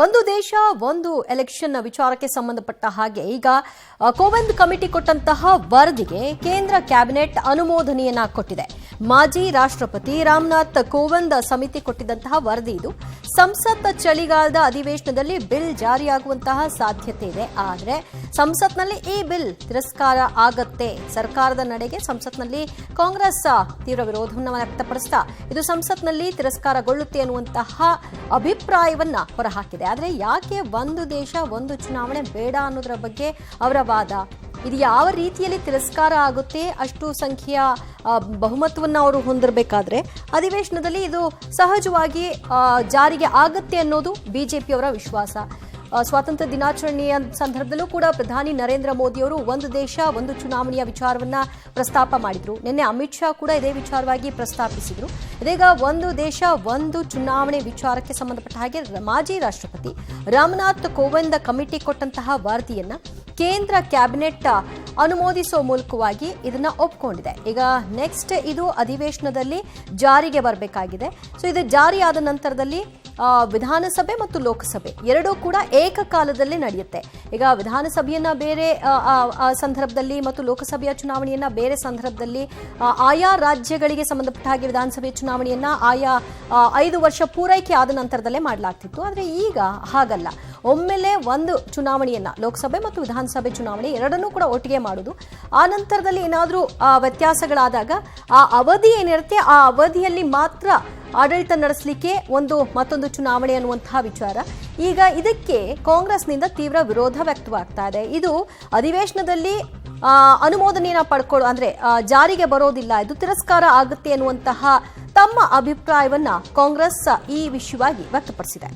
ಒಂದು ದೇಶ ಒಂದು ಎಲೆಕ್ಷನ್ ವಿಚಾರಕ್ಕೆ ಸಂಬಂಧಪಟ್ಟ ಹಾಗೆ ಈಗ ಕೋವಿಂದ್ ಕಮಿಟಿ ಕೊಟ್ಟಂತಹ ವರದಿಗೆ ಕೇಂದ್ರ ಕ್ಯಾಬಿನೆಟ್ ಅನುಮೋದನೆಯನ್ನ ಕೊಟ್ಟಿದೆ. ಮಾಜಿ ರಾಷ್ಟ್ರಪತಿ ರಾಮನಾಥ್ ಕೋವಿಂದ್ ಸಮಿತಿ ಕೊಟ್ಟಿದ್ದಂತಹ ವರದಿ ಇದು. ಸಂಸತ್ ಚಳಿಗಾಲದ ಅಧಿವೇಶನದಲ್ಲಿ ಬಿಲ್ ಜಾರಿಯಾಗುವಂತಹ ಸಾಧ್ಯತೆ ಇದೆ. ಆದರೆ ಸಂಸತ್ನಲ್ಲಿ ಈ ಬಿಲ್ ತಿರಸ್ಕಾರ ಆಗತ್ತೆ. ಸರ್ಕಾರದ ನಡೆಗೆ ಸಂಸತ್ನಲ್ಲಿ ಕಾಂಗ್ರೆಸ್ ತೀವ್ರ ವಿರೋಧವನ್ನು ವ್ಯಕ್ತಪಡಿಸ್ತಾ ಇದು ಸಂಸತ್ನಲ್ಲಿ ತಿರಸ್ಕಾರಗೊಳ್ಳುತ್ತೆ ಅನ್ನುವಂತಹ ಅಭಿಪ್ರಾಯವನ್ನ ಹೊರಹಾಕಿದೆ. ಆದರೆ ಯಾಕೆ ಒಂದು ದೇಶ ಒಂದು ಚುನಾವಣೆ ಬೇಡ ಅನ್ನೋದರ ಬಗ್ಗೆ ಅವರ ವಾದ. ಇದು ಯಾವ ರೀತಿಯಲ್ಲಿ ತಿರಸ್ಕಾರ ಆಗುತ್ತೆ, ಅಷ್ಟು ಸಂಖ್ಯೆಯ ಬಹುಮತವನ್ನು ಅವರು ಹೊಂದಿರಬೇಕಾದ್ರೆ ಅಧಿವೇಶನದಲ್ಲಿ ಇದು ಸಹಜವಾಗಿ ಜಾರಿಗೆ ಆಗತ್ತೆ ಅನ್ನೋದು ಬಿಜೆಪಿಯವರ ವಿಶ್ವಾಸ. ಸ್ವಾತಂತ್ರ್ಯ ದಿನಾಚರಣೆಯ ಸಂದರ್ಭದಲ್ಲೂ ಕೂಡ ಪ್ರಧಾನಿ ನರೇಂದ್ರ ಮೋದಿ ಅವರು ಒಂದು ದೇಶ ಒಂದು ಚುನಾವಣೆಯ ವಿಚಾರವನ್ನ ಪ್ರಸ್ತಾಪ ಮಾಡಿದ್ರು. ನಿನ್ನೆ ಅಮಿತ್ ಶಾ ಕೂಡ ಇದೇ ವಿಚಾರವಾಗಿ ಪ್ರಸ್ತಾಪಿಸಿದ್ರು. ಇದೀಗ ಒಂದು ದೇಶ ಒಂದು ಚುನಾವಣೆ ವಿಚಾರಕ್ಕೆ ಸಂಬಂಧಪಟ್ಟ ಹಾಗೆ ಮಾಜಿ ರಾಷ್ಟ್ರಪತಿ ರಾಮನಾಥ್ ಕೋವಿಂದ್ ಕಮಿಟಿ ಕೊಟ್ಟಂತಹ ವರದಿಯನ್ನ ಕೇಂದ್ರ ಕ್ಯಾಬಿನೆಟ್ ಅನುಮೋದಿಸುವ ಮೂಲಕವಾಗಿ ಇದನ್ನ ಒಪ್ಪಿಕೊಂಡಿದೆ. ಈಗ ನೆಕ್ಸ್ಟ್ ಇದು ಅಧಿವೇಶನದಲ್ಲಿ ಜಾರಿಗೆ ಬರಬೇಕಾಗಿದೆ. ಸೊ ಇದು ಜಾರಿಯಾದ ನಂತರದಲ್ಲಿ ವಿಧಾನಸಭೆ ಮತ್ತು ಲೋಕಸಭೆ ಎರಡೂ ಕೂಡ ಏಕಕಾಲದಲ್ಲಿ ನಡೆಯುತ್ತೆ. ಈಗ ವಿಧಾನಸಭೆಯನ್ನ ಬೇರೆ ಸಂದರ್ಭದಲ್ಲಿ ಮತ್ತು ಲೋಕಸಭೆಯ ಚುನಾವಣೆಯನ್ನ ಬೇರೆ ಸಂದರ್ಭದಲ್ಲಿ ಆಯಾ ರಾಜ್ಯಗಳಿಗೆ ಸಂಬಂಧಪಟ್ಟ ಹಾಗೆ ವಿಧಾನಸಭೆ ಚುನಾವಣೆಯನ್ನ ಆಯಾ 5 ವರ್ಷ ಪೂರೈಕೆ ಆದ ನಂತರದಲ್ಲೇ ಮಾಡಲಾಗ್ತಿತ್ತು. ಆದರೆ ಈಗ ಹಾಗಲ್ಲ. ಒಮ್ಮೆಲೆ ಒಂದು ಚುನಾವಣೆಯನ್ನ ಲೋಕಸಭೆ ಮತ್ತು ವಿಧಾನಸಭೆ ಚುನಾವಣೆ ಎರಡನ್ನೂ ಕೂಡ ಒಟ್ಟಿಗೆ ಮಾಡುವುದು. ಆ ನಂತರದಲ್ಲಿ ಏನಾದರೂ ವ್ಯತ್ಯಾಸಗಳಾದಾಗ ಆ ಅವಧಿ ಏನಿರುತ್ತೆ ಆ ಅವಧಿಯಲ್ಲಿ ಮಾತ್ರ ಆಡಳಿತ ನಡೆಸಲಿಕ್ಕೆ ಮತ್ತೊಂದು ಚುನಾವಣೆ ಅನ್ನುವಂತಹ ವಿಚಾರ. ಈಗ ಇದಕ್ಕೆ ಕಾಂಗ್ರೆಸ್ನಿಂದ ತೀವ್ರ ವಿರೋಧ ವ್ಯಕ್ತವಾಗ್ತಾ ಇದೆ. ಇದು ಅಧಿವೇಶನದಲ್ಲಿ ಅನುಮೋದನೆಯನ್ನ ಅಂದ್ರೆ ಜಾರಿಗೆ ಬರೋದಿಲ್ಲ, ಇದು ತಿರಸ್ಕಾರ ಆಗುತ್ತೆ ಅನ್ನುವಂತಹ ತಮ್ಮ ಅಭಿಪ್ರಾಯವನ್ನ ಕಾಂಗ್ರೆಸ್ ಈ ವಿಷಯವಾಗಿ ವ್ಯಕ್ತಪಡಿಸಿದೆ.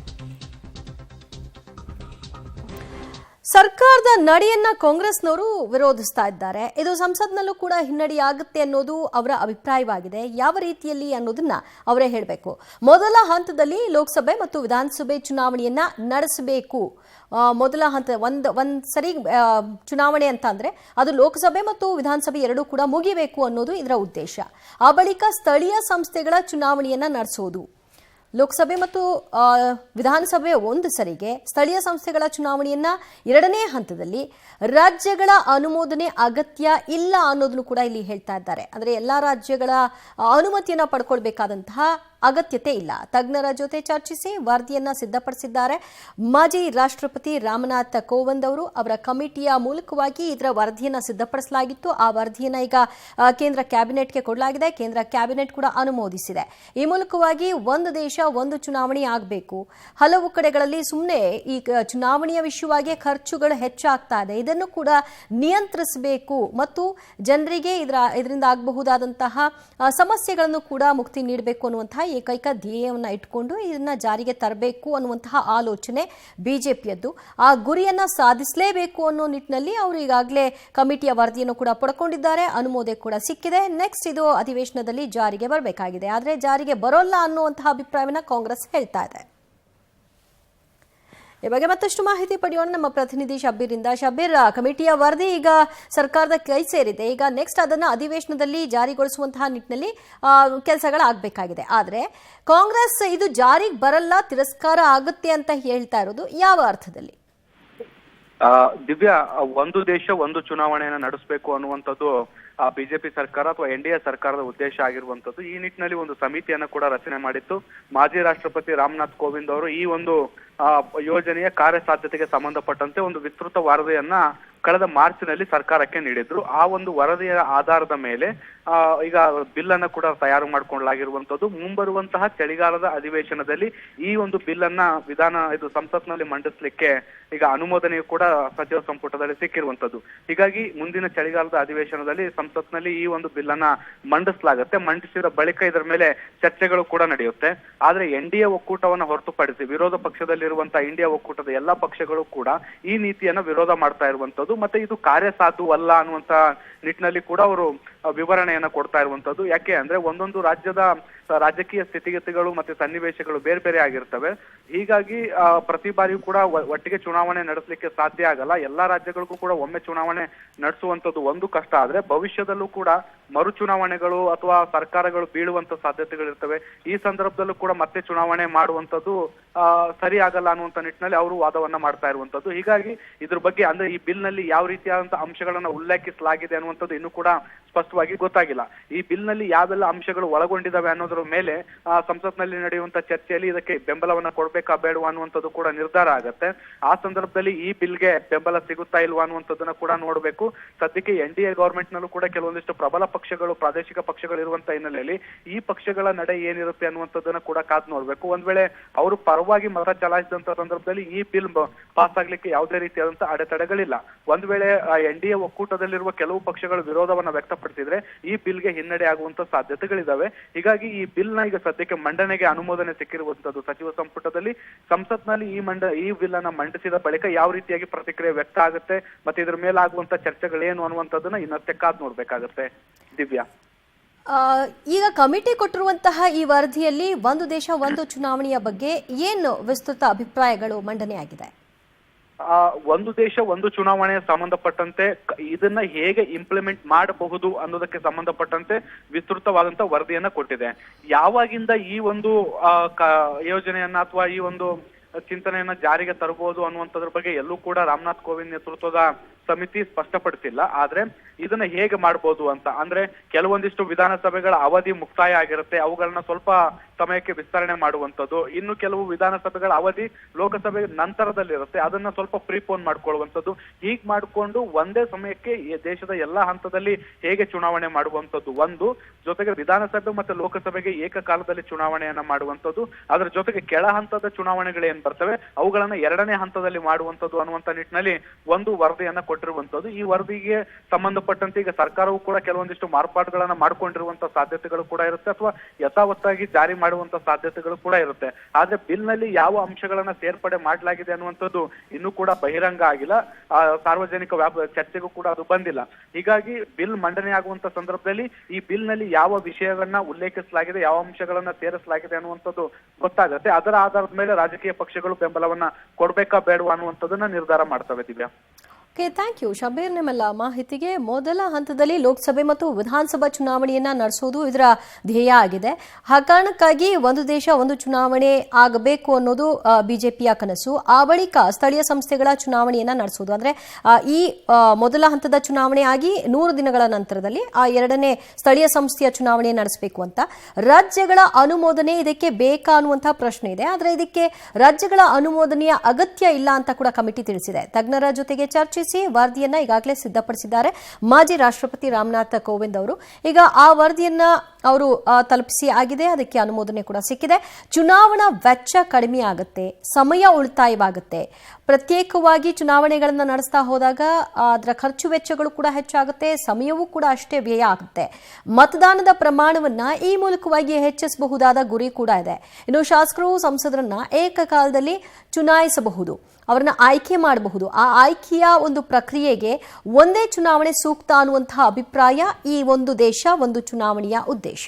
ಸರ್ಕಾರದ ನಡೆಯನ್ನ ಕಾಂಗ್ರೆಸ್ನವರು ವಿರೋಧಿಸ್ತಾ ಇದ್ದಾರೆ. ಇದು ಸಂಸತ್ನಲ್ಲೂ ಕೂಡ ಹಿನ್ನಡೆಯಾಗುತ್ತೆ ಅನ್ನೋದು ಅವರ ಅಭಿಪ್ರಾಯವಾಗಿದೆ. ಯಾವ ರೀತಿಯಲ್ಲಿ ಅನ್ನೋದನ್ನ ಅವರೇ ಹೇಳಬೇಕು. ಮೊದಲ ಹಂತದಲ್ಲಿ ಲೋಕಸಭೆ ಮತ್ತು ವಿಧಾನಸಭೆ ಚುನಾವಣೆಯನ್ನ ನಡೆಸಬೇಕು. ಮೊದಲ ಹಂತ ಒಂದ್ ಸರಿ ಚುನಾವಣೆ ಅಂತ ಅಂದ್ರೆ ಅದು ಲೋಕಸಭೆ ಮತ್ತು ವಿಧಾನಸಭೆ ಎರಡೂ ಕೂಡ ಮುಗಿಬೇಕು ಅನ್ನೋದು ಇದರ ಉದ್ದೇಶ. ಆ ಬಳಿಕ ಸ್ಥಳೀಯ ಸಂಸ್ಥೆಗಳ ಚುನಾವಣೆಯನ್ನ ನಡೆಸೋದು. ಲೋಕಸಭೆ ಮತ್ತು ವಿಧಾನಸಭೆ ಒಂದು ಸರಿಗೆ, ಸ್ಥಳೀಯ ಸಂಸ್ಥೆಗಳ ಚುನಾವಣೆಯನ್ನ ಎರಡನೇ ಹಂತದಲ್ಲಿ ರಾಜ್ಯಗಳ ಅನುಮೋದನೆ ಅಗತ್ಯ ಇಲ್ಲ ಅನ್ನೋದನ್ನು ಕೂಡ ಇಲ್ಲಿ ಹೇಳ್ತಾ ಇದ್ದಾರೆ. ಅಂದ್ರೆ ಎಲ್ಲಾ ರಾಜ್ಯಗಳ ಅನುಮತಿಯನ್ನ ಪಡ್ಕೊಳ್ಬೇಕಾದಂತಹ ಅಗತ್ಯತೆ ಇಲ್ಲ. ತಜ್ಞರ ಜೊತೆ ಚರ್ಚಿಸಿ ವರದಿಯನ್ನ ಸಿದ್ಧಪಡಿಸಿದ್ದಾರೆ ಮಾಜಿ ರಾಷ್ಟ್ರಪತಿ ರಾಮನಾಥ್ ಕೋವಿಂದ್ ಅವರು. ಅವರ ಕಮಿಟಿಯ ಮೂಲಕವಾಗಿ ಇದರ ವರದಿಯನ್ನ ಸಿದ್ಧಪಡಿಸಲಾಗಿತ್ತು. ಆ ವರದಿಯನ್ನ ಈಗ ಕೇಂದ್ರ ಕ್ಯಾಬಿನೆಟ್ಗೆ ಕೊಡಲಾಗಿದೆ. ಕೇಂದ್ರ ಕ್ಯಾಬಿನೆಟ್ ಕೂಡ ಅನುಮೋದಿಸಿದೆ. ಈ ಮೂಲಕವಾಗಿ ಒಂದು ದೇಶ ಒಂದು ಚುನಾವಣೆ ಆಗಬೇಕು. ಹಲವು ಕಡೆಗಳಲ್ಲಿ ಸುಮ್ಮನೆ ಈ ಚುನಾವಣೆಯ ವಿಷಯವಾಗಿ ಖರ್ಚುಗಳು ಹೆಚ್ಚಾಗ್ತಾ ಇದೆ. ಇದನ್ನು ಕೂಡ ನಿಯಂತ್ರಿಸಬೇಕು ಮತ್ತು ಜನರಿಗೆ ಇದರಿಂದ ಆಗಬಹುದಾದಂತಹ ಸಮಸ್ಯೆಗಳನ್ನು ಕೂಡ ಮುಕ್ತಿ ನೀಡಬೇಕು ಅನ್ನುವಂತಹ ಏಕೈಕ ಧ್ಯೇಯವನ್ನ ಇಟ್ಕೊಂಡು ಇದನ್ನ ಜಾರಿಗೆ ತರಬೇಕು ಅನ್ನುವಂತಹ ಆಲೋಚನೆ ಬಿಜೆಪಿಯದ್ದು. ಆ ಗುರಿಯನ್ನ ಸಾಧಿಸಲೇಬೇಕು ಅನ್ನೋ ನಿಟ್ಟಿನಲ್ಲಿ ಅವರು ಈಗಾಗಲೇ ಕಮಿಟಿಯ ವರದಿಯನ್ನು ಕೂಡ ಪಡ್ಕೊಂಡಿದ್ದಾರೆ. ಅನುಮೋದನೆ ಕೂಡ ಸಿಕ್ಕಿದೆ. ನೆಕ್ಸ್ಟ್ ಇದು ಅಧಿವೇಶನದಲ್ಲಿ ಜಾರಿಗೆ ಬರಬೇಕಾಗಿದೆ. ಆದರೆ ಜಾರಿಗೆ ಬರೋಲ್ಲ ಅನ್ನುವಂತಹ ಅಭಿಪ್ರಾಯವನ್ನ ಕಾಂಗ್ರೆಸ್ ಹೇಳ್ತಾ ಇದೆ. ಈ ಬಗ್ಗೆ ಮತ್ತಷ್ಟು ಮಾಹಿತಿ ಪಡೆಯೋಣ ನಮ್ಮ ಪ್ರತಿನಿಧಿ ಶಬ್ಬೀರಿಂದ. ಶಬ್ಬೀರ್, ಕಮಿಟಿಯ ವರದಿ ಈಗ ಸರ್ಕಾರದ ಕೈ ಸೇರಿದೆ. ಈಗ ನೆಕ್ಸ್ಟ್ ಅದನ್ನ ಅಧಿವೇಶನದಲ್ಲಿ ಜಾರಿಗೊಳಿಸುವಂತಹ ನಿಟ್ಟಿನಲ್ಲಿ ಕೆಲಸಗಳಾಗಬೇಕಾಗಿದೆ. ಆದರೆ ಕಾಂಗ್ರೆಸ್ ಇದು ಜಾರಿಗೆ ಬರಲ್ಲ, ತಿರಸ್ಕಾರ ಆಗುತ್ತೆ ಅಂತ ಹೇಳ್ತಾ ಇರೋದು ಯಾವ ಅರ್ಥದಲ್ಲಿ? ದಿವ್ಯಾ, ಒಂದು ದೇಶ ಒಂದು ಚುನಾವಣೆಯನ್ನ ನಡೆಸಬೇಕು ಅನ್ನುವಂಥದ್ದು ಬಿಜೆಪಿ ಸರ್ಕಾರ ಅಥವಾ NDA ಸರ್ಕಾರದ ಉದ್ದೇಶ ಆಗಿರುವಂತದ್ದು. ಈ ನಿಟ್ಟಿನಲ್ಲಿ ಒಂದು ಸಮಿತಿಯನ್ನ ಕೂಡ ರಚನೆ ಮಾಡಿತ್ತು. ಮಾಜಿ ರಾಷ್ಟ್ರಪತಿ ರಾಮನಾಥ್ ಕೋವಿಂದ್ ಅವರು ಈ ಒಂದು ಯೋಜನೆಯ ಕಾರ್ಯಸಾಧ್ಯತೆಗೆ ಸಂಬಂಧಪಟ್ಟಂತೆ ಒಂದು ವಿಸ್ತೃತ ವರದಿಯನ್ನ ಕಳೆದ ಮಾರ್ಚ್ನಲ್ಲಿ ಸರ್ಕಾರಕ್ಕೆ ನೀಡಿದ್ರು. ಆ ಒಂದು ವರದಿಯ ಆಧಾರದ ಮೇಲೆ ಈಗ ಬಿಲ್ ಅನ್ನ ಕೂಡ ತಯಾರು ಮಾಡಿಕೊಳ್ಳಲಾಗಿರುವಂತದ್ದು. ಮುಂಬರುವಂತಹ ಚಳಿಗಾಲದ ಅಧಿವೇಶನದಲ್ಲಿ ಈ ಒಂದು ಬಿಲ್ ಅನ್ನ ಸಂಸತ್ನಲ್ಲಿ ಮಂಡಿಸಲಿಕ್ಕೆ ಈಗ ಅನುಮೋದನೆಯು ಕೂಡ ಸಚಿವ ಸಂಪುಟದಲ್ಲಿ ಸಿಕ್ಕಿರುವಂತದ್ದು. ಹೀಗಾಗಿ ಮುಂದಿನ ಚಳಿಗಾಲದ ಅಧಿವೇಶನದಲ್ಲಿ ಸಂಸತ್ನಲ್ಲಿ ಈ ಒಂದು ಬಿಲ್ ಅನ್ನ ಮಂಡಿಸಲಾಗುತ್ತೆ. ಮಂಡಿಸಿದ ಬಳಿಕ ಇದರ ಮೇಲೆ ಚರ್ಚೆಗಳು ಕೂಡ ನಡೆಯುತ್ತೆ. ಆದ್ರೆ NDA ಒಕ್ಕೂಟವನ್ನ ಹೊರತುಪಡಿಸಿ ವಿರೋಧ ಪಕ್ಷದಲ್ಲಿರುವಂತಹ ಇಂಡಿಯಾ ಒಕ್ಕೂಟದ ಎಲ್ಲಾ ಪಕ್ಷಗಳು ಕೂಡ ಈ ನೀತಿಯನ್ನ ವಿರೋಧ ಮಾಡ್ತಾ ಇರುವಂತದ್ದು. ಮತ್ತೆ ಇದು ಕಾರ್ಯಸಾಧುವಲ್ಲ ಅನ್ನುವಂತ ನಿಟ್ಟಿನಲ್ಲಿ ಕೂಡ ಅವರು ವಿವರಣೆಯನ್ನ ಕೊಡ್ತಾ ಇರುವಂತದ್ದು. ಯಾಕೆ ಅಂದ್ರೆ ಒಂದೊಂದು ರಾಜ್ಯದ ರಾಜಕೀಯ ಸ್ಥಿತಿಗತಿಗಳು ಮತ್ತೆ ಸನ್ನಿವೇಶಗಳು ಬೇರೆ ಬೇರೆ ಆಗಿರ್ತವೆ. ಹೀಗಾಗಿ ಪ್ರತಿ ಬಾರಿಯೂ ಕೂಡ ಒಟ್ಟಿಗೆ ಚುನಾವಣೆ ನಡೆಸಲಿಕ್ಕೆ ಸಾಧ್ಯ ಆಗಲ್ಲ. ಎಲ್ಲಾ ರಾಜ್ಯಗಳಿಗೂ ಕೂಡ ಒಮ್ಮೆ ಚುನಾವಣೆ ನಡೆಸುವಂತದ್ದು ಒಂದು ಕಷ್ಟ ಆದ್ರೆ ಭವಿಷ್ಯದಲ್ಲೂ ಕೂಡ ಮರು ಚುನಾವಣೆಗಳು ಅಥವಾ ಸರ್ಕಾರಗಳು ಬೀಳುವಂತ ಸಾಧ್ಯತೆಗಳಿರ್ತವೆ. ಈ ಸಂದರ್ಭದಲ್ಲೂ ಕೂಡ ಮತ್ತೆ ಚುನಾವಣೆ ಮಾಡುವಂತದ್ದು ಸರಿ ಆಗಲ್ಲ ಅನ್ನುವಂತ ನಿಟ್ಟಿನಲ್ಲಿ ಅವರು ವಾದವನ್ನ ಮಾಡ್ತಾ ಇರುವಂತದ್ದು. ಹೀಗಾಗಿ ಇದ್ರ ಬಗ್ಗೆ ಅಂದ್ರೆ ಈ ಬಿಲ್ ನಲ್ಲಿ ಯಾವ ರೀತಿಯಾದಂತಹ ಅಂಶಗಳನ್ನ ಉಲ್ಲೇಖಿಸಲಾಗಿದೆ ಅನ್ನುವಂಥದ್ದು ಇನ್ನೂ ಕೂಡ ಸ್ಪಷ್ಟವಾಗಿ ಗೊತ್ತಾಗಿಲ್ಲ. ಈ ಬಿಲ್ ನಲ್ಲಿ ಯಾವೆಲ್ಲ ಅಂಶಗಳು ಒಳಗೊಂಡಿದ್ದಾವೆ ಅನ್ನೋದ್ರ ಮೇಲೆ ಸಂಸತ್ನಲ್ಲಿ ನಡೆಯುವಂತ ಚರ್ಚೆಯಲ್ಲಿ ಇದಕ್ಕೆ ಬೆಂಬಲವನ್ನ ಕೊಡ್ಬೇಕಾ ಬೇಡವಾ ಅನ್ನುವಂಥದ್ದು ಕೂಡ ನಿರ್ಧಾರ ಆಗತ್ತೆ. ಆ ಸಂದರ್ಭದಲ್ಲಿ ಈ ಬಿಲ್ಗೆ ಬೆಂಬಲ ಸಿಗುತ್ತಾ ಇಲ್ವಾ ಅನ್ನುವಂಥದ್ದನ್ನ ಕೂಡ ನೋಡ್ಬೇಕು. ಸದ್ಯಕ್ಕೆ NDA ಗವರ್ಮೆಂಟ್ ನಲ್ಲೂ ಕೂಡ ಕೆಲವೊಂದಿಷ್ಟು ಪ್ರಬಲ ಪಕ್ಷಗಳು, ಪ್ರಾದೇಶಿಕ ಪಕ್ಷಗಳು ಇರುವಂತ ಹಿನ್ನೆಲೆಯಲ್ಲಿ ಈ ಪಕ್ಷಗಳ ನಡೆ ಏನಿರುತ್ತೆ ಅನ್ನುವಂಥದ್ದನ್ನ ಕೂಡ ಕಾದ್ ನೋಡ್ಬೇಕು. ಒಂದ್ ವೇಳೆ ಅವರು ಪರವಾಗಿ ಮತ ಚಲಾಯಿಸಿದಂತ ಸಂದರ್ಭದಲ್ಲಿ ಈ ಬಿಲ್ ಪಾಸ್ ಆಗ್ಲಿಕ್ಕೆ ಯಾವುದೇ ರೀತಿಯಾದಂತಹ ಅಡೆತಡೆಗಳಿಲ್ಲ. ಒಂದ್ ವೇಳೆ NDA ಒಕ್ಕೂಟದಲ್ಲಿರುವ ಕೆಲವು ಪಕ್ಷಗಳು ವಿರೋಧವನ್ನ ವ್ಯಕ್ತಪಡಿಸಿದ್ರೆ ಈ ಬಿಲ್ಗೆ ಹಿನ್ನಡೆ ಆಗುವಂತ ಸಾಧ್ಯತೆಗಳಿದಾವೆ. ಹೀಗಾಗಿ ಈ ಬಿಲ್ ನ ಈಗ ಸದ್ಯಕ್ಕೆ ಮಂಡನೆಗೆ ಅನುಮೋದನೆ ಸಿಕ್ಕಿರುವಂತದ್ದು ಸಚಿವ ಸಂಪುಟದಲ್ಲಿ. ಸಂಸತ್ನಲ್ಲಿ ಈ ಬಿಲ್ ಅನ್ನ ಮಂಡಿಸಿದ ಬಳಿಕ ಯಾವ ರೀತಿಯಾಗಿ ಪ್ರತಿಕ್ರಿಯೆ ವ್ಯಕ್ತ ಆಗುತ್ತೆ ಮತ್ತೆ ಇದ್ರ ಮೇಲೆ ಆಗುವಂತ ಚರ್ಚೆಗಳೇನು ಅನ್ನುವಂಥದ್ದನ್ನ ಇನ್ನಷ್ಟೇ ಕಾದ್ ನೋಡ್ಬೇಕಾಗತ್ತೆ. ದಿವ್ಯಾ, ಈಗ ಕಮಿಟಿ ಕೊಟ್ಟಿರುವಂತಹ ಈ ವರದಿಯಲ್ಲಿ ಒಂದು ದೇಶ ಒಂದು ಚುನಾವಣೆಯ ಬಗ್ಗೆ ಏನು ವಿಸ್ತೃತ ಅಭಿಪ್ರಾಯಗಳು ಮಂಡನೆಯಾಗಿದೆ? ಒಂದು ದೇಶ ಒಂದು ಚುನಾವಣೆಯ ಸಂಬಂಧಪಟ್ಟಂತೆ ಇದನ್ನ ಹೇಗೆ ಇಂಪ್ಲಿಮೆಂಟ್ ಮಾಡಬಹುದು ಅನ್ನೋದಕ್ಕೆ ಸಂಬಂಧಪಟ್ಟಂತೆ ವಿಸ್ತೃತವಾದಂತ ವರದಿಯನ್ನ ಕೊಟ್ಟಿದೆ. ಯಾವಾಗಿಂದ ಈ ಒಂದು ಯೋಜನೆಯನ್ನ ಅಥವಾ ಈ ಒಂದು ಚಿಂತನೆಯನ್ನ ಜಾರಿಗೆ ತರಬಹುದು ಅನ್ನುವಂಥದ್ರ ಬಗ್ಗೆ ಎಲ್ಲೂ ಕೂಡ ರಾಮನಾಥ್ ಕೋವಿಂದ್ ನೇತೃತ್ವದ ಸಮಿತಿ ಸ್ಪಷ್ಟಪಡಿಸಿಲ್ಲ. ಆದ್ರೆ ಇದನ್ನ ಹೇಗೆ ಮಾಡ್ಬೋದು ಅಂತ ಅಂದ್ರೆ ಕೆಲವೊಂದಿಷ್ಟು ವಿಧಾನಸಭೆಗಳ ಅವಧಿ ಮುಕ್ತಾಯ ಆಗಿರುತ್ತೆ, ಅವುಗಳನ್ನ ಸ್ವಲ್ಪ ಸಮಯಕ್ಕೆ ವಿಸ್ತರಣೆ ಮಾಡುವಂಥದ್ದು. ಇನ್ನು ಕೆಲವು ವಿಧಾನಸಭೆಗಳ ಅವಧಿ ಲೋಕಸಭೆ ನಂತರದಲ್ಲಿರುತ್ತೆ, ಅದನ್ನ ಸ್ವಲ್ಪ ಪ್ರೀಪೋನ್ ಮಾಡ್ಕೊಳ್ಳುವಂಥದ್ದು. ಹೀಗ್ ಮಾಡಿಕೊಂಡು ಒಂದೇ ಸಮಯಕ್ಕೆ ದೇಶದ ಎಲ್ಲಾ ಹಂತದಲ್ಲಿ ಹೇಗೆ ಚುನಾವಣೆ ಮಾಡುವಂಥದ್ದು ಒಂದು, ಜೊತೆಗೆ ವಿಧಾನಸಭೆ ಮತ್ತೆ ಲೋಕಸಭೆಗೆ ಏಕಕಾಲದಲ್ಲಿ ಚುನಾವಣೆಯನ್ನ ಮಾಡುವಂಥದ್ದು, ಅದರ ಜೊತೆಗೆ ಕೆಳ ಹಂತದ ಚುನಾವಣೆಗಳು ಏನ್ ಬರ್ತವೆ ಅವುಗಳನ್ನ ಎರಡನೇ ಹಂತದಲ್ಲಿ ಮಾಡುವಂಥದ್ದು ಅನ್ನುವಂತ ನಿಟ್ಟಿನಲ್ಲಿ ಒಂದು ವರದಿಯನ್ನ ಕೊಟ್ಟಿರುವಂತದ್ದು. ಈ ವರದಿಗೆ ಸಂಬಂಧಪಟ್ಟಂತೆ ಈಗ ಸರ್ಕಾರವು ಕೂಡ ಕೆಲವೊಂದಿಷ್ಟು ಮಾರ್ಪಾಡುಗಳನ್ನ ಮಾಡ್ಕೊಂಡಿರುವಂತ ಸಾಧ್ಯತೆಗಳು ಕೂಡ ಇರುತ್ತೆ ಅಥವಾ ಯಥಾವತ್ತಾಗಿ ಜಾರಿ ಮಾಡುವಂತ ಸಾಧ್ಯತೆಗಳು ಕೂಡ ಇರುತ್ತೆ. ಆದ್ರೆ ಬಿಲ್ ನಲ್ಲಿ ಯಾವ ಅಂಶಗಳನ್ನ ಸೇರ್ಪಡೆ ಮಾಡಲಾಗಿದೆ ಅನ್ನುವಂಥದ್ದು ಇನ್ನೂ ಕೂಡ ಬಹಿರಂಗ ಆಗಿಲ್ಲ. ಸಾರ್ವಜನಿಕ ಚರ್ಚೆಗೂ ಕೂಡ ಅದು ಬಂದಿಲ್ಲ. ಹೀಗಾಗಿ ಬಿಲ್ ಮಂಡನೆ ಆಗುವಂತ ಸಂದರ್ಭದಲ್ಲಿ ಈ ಬಿಲ್ ನಲ್ಲಿ ಯಾವ ವಿಷಯವನ್ನ ಉಲ್ಲೇಖಿಸಲಾಗಿದೆ, ಯಾವ ಅಂಶಗಳನ್ನ ಸೇರಿಸಲಾಗಿದೆ ಅನ್ನುವಂಥದ್ದು ಗೊತ್ತಾಗುತ್ತೆ. ಅದರ ಆಧಾರದ ಮೇಲೆ ರಾಜಕೀಯ ಪಕ್ಷಗಳು ಬೆಂಬಲವನ್ನ ಕೊಡ್ಬೇಕಾ ಬೇಡವಾ ಅನ್ನುವಂಥದ್ದನ್ನ ನಿರ್ಧಾರ ಮಾಡ್ತವೆ. Divya, okay, thank you Shabeer. ನಿಮ್ಮೆಲ್ಲ ಮಾಹಿತಿಗೆ. ಮೊದಲ ಹಂತದಲ್ಲಿ ಲೋಕಸಭೆ ಮತ್ತು ವಿಧಾನಸಭಾ ಚುನಾವಣೆಯನ್ನ ನಡೆಸುವುದು ಇದರ ಧ್ಯೇಯ ಆಗಿದೆ. ಆ ಕಾರಣಕ್ಕಾಗಿ ಒಂದು ದೇಶ ಒಂದು ಚುನಾವಣೆ ಆಗಬೇಕು ಅನ್ನೋದು ಬಿಜೆಪಿಯ ಕನಸು. ಆ ಬಳಿಕ ಸ್ಥಳೀಯ ಸಂಸ್ಥೆಗಳ ಚುನಾವಣೆಯನ್ನ ನಡೆಸುವುದು ಅಂದ್ರೆ ಈ ಮೊದಲ ಹಂತದ ಚುನಾವಣೆ ಆಗಿ 100 ದಿನಗಳ ನಂತರದಲ್ಲಿ ಆ ಎರಡನೇ ಸ್ಥಳೀಯ ಸಂಸ್ಥೆಯ ಚುನಾವಣೆ ನಡೆಸಬೇಕು ಅಂತ. ರಾಜ್ಯಗಳ ಅನುಮೋದನೆ ಇದಕ್ಕೆ ಬೇಕಾ ಅನ್ನುವಂತಹ ಪ್ರಶ್ನೆ ಇದೆ. ಆದರೆ ಇದಕ್ಕೆ ರಾಜ್ಯಗಳ ಅನುಮೋದನೆಯ ಅಗತ್ಯ ಇಲ್ಲ ಅಂತ ಕೂಡ ಕಮಿಟಿ ತಿಳಿಸಿದೆ. ತಜ್ಞರ ಜೊತೆಗೆ ಚರ್ಚೆ ವರದಿಯನ್ನ ಈಗಾಗಲೇ ಸಿದ್ಧಪಡಿಸಿದ್ದಾರೆ ಮಾಜಿ ರಾಷ್ಟ್ರಪತಿ ರಾಮನಾಥ್ ಕೋವಿಂದ್ ಅವರು. ಈಗ ಆ ವರದಿಯನ್ನ ಅವರು ತಲುಪಿಸಿ ಆಗಿದೆ, ಅದಕ್ಕೆ ಅನುಮೋದನೆ ಕೂಡ ಸಿಕ್ಕಿದೆ. ಚುನಾವಣಾ ವೆಚ್ಚ ಕಡಿಮೆ ಆಗುತ್ತೆ, ಸಮಯ ಉಳಿತಾಯವಾಗುತ್ತೆ. ಪ್ರತ್ಯೇಕವಾಗಿ ಚುನಾವಣೆಗಳನ್ನು ನಡೆಸ್ತಾ ಹೋದಾಗ ಅದರ ಖರ್ಚು ವೆಚ್ಚಗಳು ಕೂಡ ಹೆಚ್ಚಾಗುತ್ತೆ, ಸಮಯವೂ ಕೂಡ ಅಷ್ಟೇ ವ್ಯಯ ಆಗುತ್ತೆ. ಮತದಾನದ ಪ್ರಮಾಣವನ್ನ ಈ ಮೂಲಕವಾಗಿ ಹೆಚ್ಚಿಸಬಹುದಾದ ಗುರಿ ಕೂಡ ಇದೆ. ಇನ್ನು ಶಾಸಕರು ಸಂಸದರನ್ನ ಏಕಕಾಲದಲ್ಲಿ ಚುನಾಯಿಸಬಹುದು, ಅವರನ್ನ ಆಯ್ಕೆ ಮಾಡಬಹುದು. ಆ ಆಯ್ಕೆಯ ಒಂದು ಪ್ರಕ್ರಿಯೆಗೆ ಒಂದೇ ಚುನಾವಣೆ ಸೂಕ್ತ ಅನ್ನುವಂತಹ ಅಭಿಪ್ರಾಯ ಈ ಒಂದು ದೇಶ ಒಂದು ಚುನಾವಣೆಯ ಉದ್ದೇಶ.